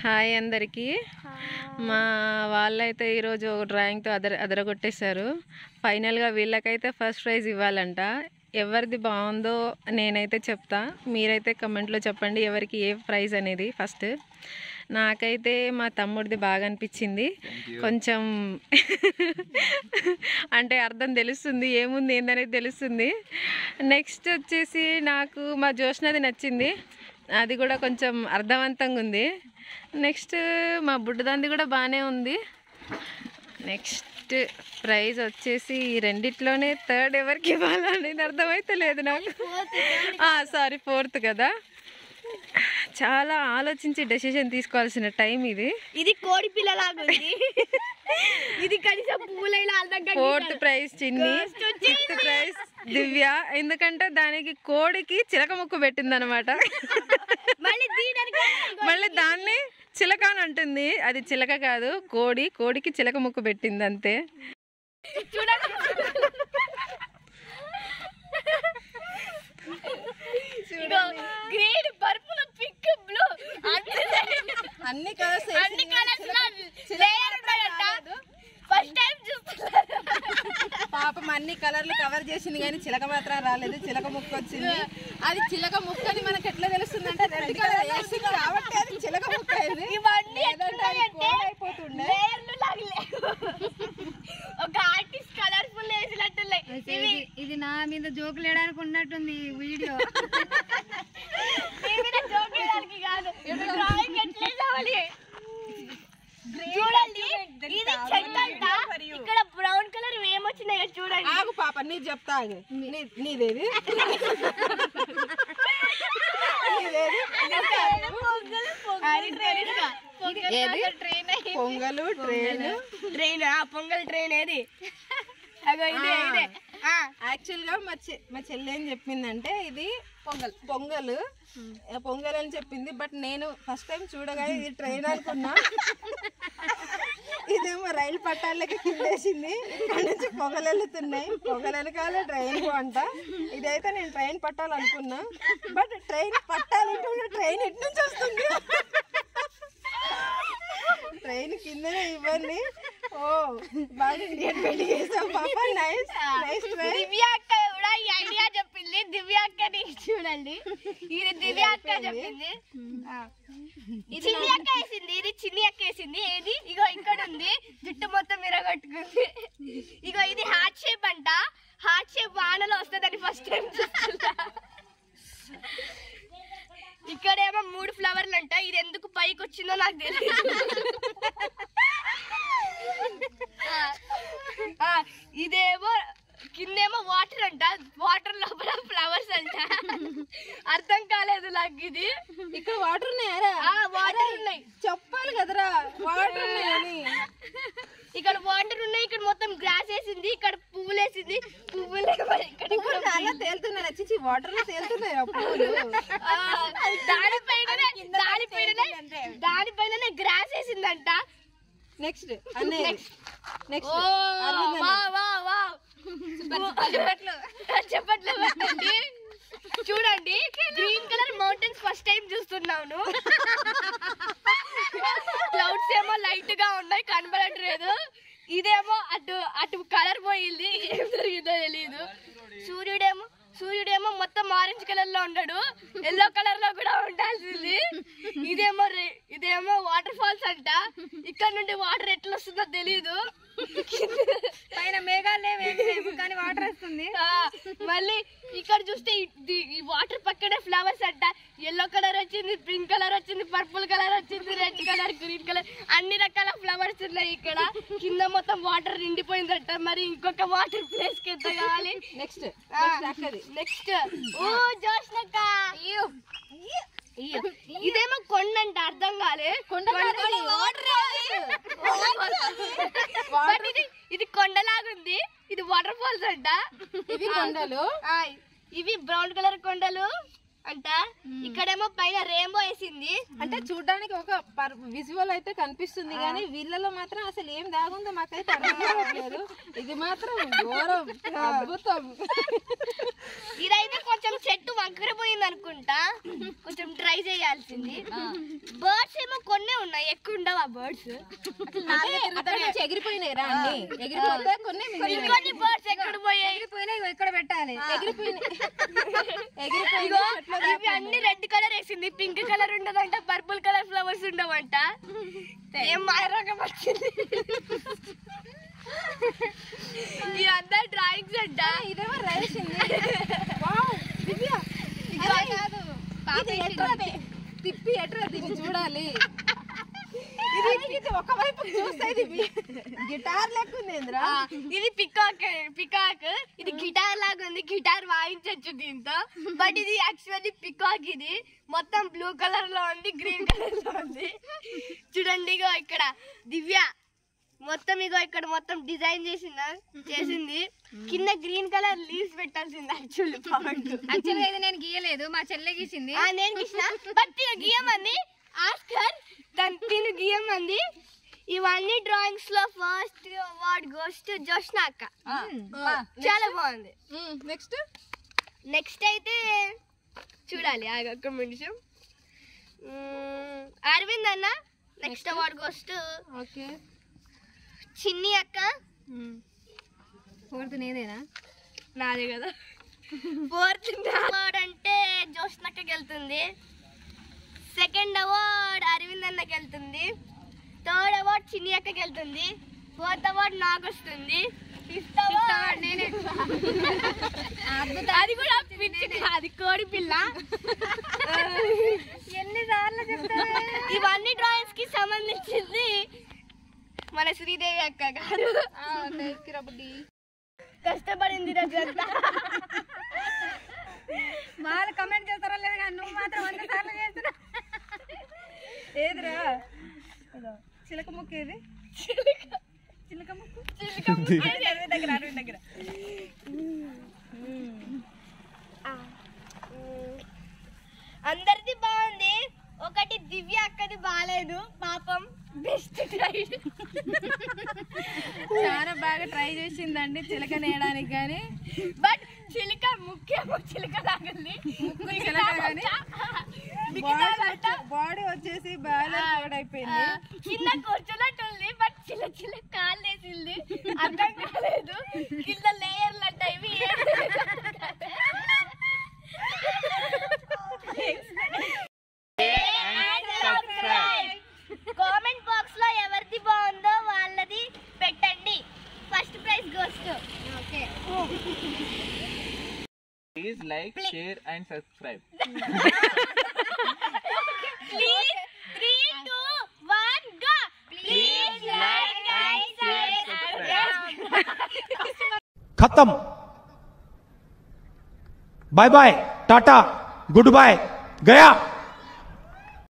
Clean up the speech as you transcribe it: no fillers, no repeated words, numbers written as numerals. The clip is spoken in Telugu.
హాయ్ అందరికీ. మా వాళ్ళైతే ఈరోజు డ్రాయింగ్తో అదరగొట్టేశారు. ఫైనల్గా వీళ్ళకైతే ఫస్ట్ ప్రైజ్ ఇవ్వాలంట. ఎవరిది బాగుందో నేనైతే చెప్తా, మీరైతే కమెంట్లో చెప్పండి ఎవరికి ఏ ప్రైజ్ అనేది. ఫస్ట్ నాకైతే మా తమ్ముడిది బాగా అనిపించింది. కొంచెం అంటే అర్థం తెలుస్తుంది, ఏముంది ఏందనేది తెలుస్తుంది. నెక్స్ట్ వచ్చేసి నాకు మా జోష్నది నచ్చింది, అది కూడా కొంచెం అర్థవంతంగా ఉంది. నెక్స్ట్ మా బుడ్డదాంది కూడా బాగానే ఉంది. నెక్స్ట్ ప్రైజ్ వచ్చేసి ఈ రెండిట్లోనే థర్డ్ ఎవరికి ఇవ్వాలనేది అర్థమైతే లేదు నాకు. సారీ, ఫోర్త్ కదా. చాలా ఆలోచించి డెసిషన్ తీసుకోవాల్సిన టైం ఇది. ఇది కోడి పిల్లలాగా ఉంది. ఇది కనీసం పూలైనా. ఫోర్త్ ప్రైజ్ చిన్ని, ఫిఫ్త్ ప్రైజ్ దివ్య. ఎందుకంటే దానికి కోడికి చిలక ముక్కు పెట్టిందనమాట. మళ్ళీ దాన్ని చిలక అని అంటుంది. అది చిలక కాదు, కోడి. కోడికి చిలక ముక్కు పెట్టింది అంతే. గ్రీన్, పర్పుల్, పింక్, బ్లూ అన్ని కలర్స్ ఫస్ట్ టైం చూస్తున్నారు. పాపం అన్ని కలర్లు కవర్ చేసింది కానీ చిలక మాత్రం రాలేదు. చిలక ముక్కు వచ్చింది. అది చిలక ముక్కు అని మనకు ఎట్లా తెలుస్తుంది అంటే రెడ్ కలర్ వేసింది కాబట్టి అది చిలక ముక్కు అయింది. ఇవన్నీ అయిపోతుండే. ఒక ఆర్టిస్ట్ కలర్ఫుల్ వేసినట్టున్నాయి. ఇది నా మీద జోకులు వేయడానికి ఉన్నట్టుంది వీడియో. జోక్ వేయడానికి కాదు, డ్రాయింగ్ ఎట్లా కావాలి చూడండి. ఇది చెట్టంట. ఇక్కడ బ్రౌన్ కలర్ ఏమొచ్చినాయో చూడండి. ఆగు పాప, నీ చెప్తా. నీదేది? పొంగలు ట్రైన్. పొంగల్ ట్రైన్ ఏది? యాక్చువల్ గా మా చెల్లి ఏం చెప్పిందంటే ఇది పొంగల్ అని చెప్పింది. బట్ నేను ఫస్ట్ టైం చూడగానే ఇది ట్రైన్ అనుకున్నా. ఇదేమో రైలు పట్టాలకి కిందేసింది. ఇక్కడ నుంచి పొగలు వెళ్తున్నాయి. పొగలు వెనకాల ట్రైన్ అంట. ఇదైతే నేను ట్రైన్ పట్టాలనుకున్నా. బట్ ట్రైన్ పట్టాలంటే ట్రైన్ ఇటు నుంచి వస్తుంది. ట్రైన్ కిందనే ఇవ్వండి. ఓ బాగా పెళ్లి చేసాం పాప. Nice nice. దివ్య అక్క కూడా ఈ ఐడియా చెప్పింది. దివ్య అక్కని చూడండి, ఇది దివ్య అక్క చెప్పింది. చిన్ని అక్క వేసింది, ఇది చిన్ని అక్క వేసింది. ఏది? ఇగో ఇక్కడ ఉంది, జుట్టు మొత్తం మిరగొట్టుకుంది. ఇగో ఇది హార్ట్ షేప్ అంట. హార్ట్ షేప్ వానలో వస్తుందని ఫస్ట్ టైం చూస్తున్నా. ఇక్కడేమో 3 ఫ్లవర్లు అంట. ఇది ఎందుకు పైకి వచ్చిందో నాకు తెలియదు. ఇదేమో కిందేమో వాటర్ అంట. వాటర్ లోపల ఫ్లవర్స్ అంట. అర్థం కాలేదు నాకు ఇది. ఇక్కడ వాటర్ ఉన్నాయారా? వాటర్ ఉన్నాయి. చెప్పాలి కదరా వాటర్ ఉన్నాయని. ఇక్కడ వాటర్ ఉన్నాయి. ఇక్కడ మొత్తం గ్రాస్ వేసింది. ఇక్కడ పువ్వులు వేసింది. పువ్వులు తేలుతున్నాయి. చిచి వాటర్ లో తేలుతున్నాయి పువ్వులు. దానిపైన గ్రాస్ వేసిందంట. నెక్స్ట్ చెప్పట్లు పెట్టండి. చూడండి, green colour mountains first time చూస్తున్నాను. క్లౌడ్స్ ఏమో లైట్ గా ఉన్నాయి, కనబడట్లేదు. ఇదేమో అటు కలర్ పోయింది, ఏం జరిగిందో తెలియదు. సూర్యుడేమో మొత్తం ఆరెంజ్ కలర్ లో ఉన్నాడు. ఎల్లో కలర్ లో కూడా ఉండాల్సింది. ఇదేమో వాటర్ ఫాల్స్ అంట. ఇక్కడ నుండి వాటర్ ఎట్లా వస్తుందో తెలీదు. పైన మేఘాలు కానీ వాటర్ వస్తుంది. మళ్ళీ ఇక్కడ చూస్తే ఈ వాటర్ పక్కనే ఫ్లవర్స్ అంట. ఎల్లో కలర్ వచ్చింది, పింక్ కలర్ వచ్చింది, పర్పుల్ కలర్ వచ్చింది, రెడ్ కలర్, గ్రీన్ కలర్, అన్ని రకాల ఫ్లవర్స్ ఉన్నాయి. ఇక్కడ కింద మొత్తం వాటర్ నిండిపోయిందంట. మరి ఇంకొక వాటర్ ప్లేస్ కి ఎంత కావాలి? నెక్స్ట్ ఓ జోష్నక్క, ఇదేమో కొండ అంట. అర్థం కాలే. ఇది కొండలాగుంది. ఇది వాటర్ ఫాల్స్ అంట. ఇవి కొండలు. ఇవి బ్రౌన్ కలర్ కొండలు అంట. ఇక్కడేమో పైన రెయిన్బో వేసింది. అంటే చూడడానికి ఒక విజువల్ అయితే కనిపిస్తుంది కానీ వీళ్ళలో మాత్రం అసలు ఏం దాగుందో మాకైతే అర్థం కావట్లేదు. ఇది మాత్రం ఘోరం, అద్భుతం. ఇదైతే కొంచెం చెట్టు వంకరపోయింది అనుకుంటా, కొంచెం ట్రై చేయాల్సింది. బర్డ్స్ ఏమో కొన్నే ఉన్నాయి, ఎక్కువ ఉండవు ఆ బర్డ్స్. ఎగిరిపోయినాయి రా అన్ని, ఎగిరిపోతే కొన్ని బర్డ్స్ ఎక్కడ పోయాయి? ఇక్కడ పెట్టాలి. ఇవి అన్ని రెడ్ కలర్ వేసింది, పింక్ కలర్ ఉండదంట, పర్పుల్ కలర్ ఫ్లవర్స్ ఉండవంట. ఏం మాయరోగం వచ్చింది. ఇదంతా డ్రాయింగ్స్ అంట. ఇదేమో రాసింది. తిప్పి ఎట్రా దీన్ని చూడాలి. ఇది ఒకవైపు చూస్తే ఇది గిటార్ లెక్కుందేంద్రా. ఇది పికాక్. ఇది గిటార్ లాగా ఉంది, గిటార్ వాయించచ్చు దీంతో. బట్ ఇది యాక్చువల్లీ పికాక్. ఇది మొత్తం బ్లూ కలర్ లో ఉంది, గ్రీన్ కలర్ లో ఉంది. చూడండి ఇగో ఇక్కడ దివ్య మొత్తం ఇగో ఇక్కడ మొత్తం డిజైన్ చేసింది. కింద గ్రీన్ కలర్ లీవ్స్ పెట్టాల్సింది యాక్చువల్గా ఇది నేను గీయలేదు, మా చెల్లె గీసింది. నేను గీసిన, బట్ గీయమంది ఆస్కర్, తిను గీయమంది. ఇవన్నీ డ్రాయింగ్స్ లో first award goes to Joshna అక్క. చాలా బాగుంది. నెక్స్ట్ అయితే చూడాలి ఒక్క నిమిషం. అరవింద్ అన్న నెక్స్ట్ అవార్డ్ గోస్ టు చిన్ని అక్క. ఫోర్త్ నేదేనా? నాదే కదా. ఫోర్త్ అవార్డ్ అంటే జోష్నక్కకి వెళ్తుంది. సెకండ్ అవార్డ్ అరవింద్ అన్నకి వెళ్తుంది. థర్డ్ అవార్డ్ చిన్ని అక్కకి వెళ్తుంది. ఫోర్త్ అవార్డ్ నాకు వస్తుంది. ఫిఫ్త్ అవార్డ్ నేనే. అది కూడా అది కోడి పిల్ల. ఎన్నిసార్లు చెప్తారు. ఇవన్నీ డ్రాయింగ్స్ కి సంబంధించింది మన శ్రీదేవి అక్క గారు. కష్టపడింది రోజంతా. వాళ్ళు కమెంట్ చేస్తారా లేదు కానీ నువ్వు మాత్రం 100 సార్లు చేస్తున్నా. ఏదిరా చిలక ముక్క ఏది? చిలక ముక్కు దగ్గర. అందరిది బాగుంది, ఒకటి దివ్య అక్కది బాగాలేదు పాపం. Best try. చాలా బాగా ట్రై చేసిందండి చిలక నేయడానికి, కానీ బట్ చిలక ముఖ్యము చిలక లాగండి. బాడీ వచ్చేసి బాగా అయిపోయింది. చిన్న కూర్చున్నట్టుంది, బట్ చిల్ల కాళ్ళు వేసింది. అర్థం కాలేదు. కింద లేయర్లు అంట ఇవి. కామెంట్ బాక్స్ లో ఎవరిది బాగుందో వాళ్ళది పెట్టండి. First prize goes to. Okay, please like, share and subscribe. Please 3, 2, 1 go. Please like and subscribe. खत्म. Bye bye, tata, good bye, गया.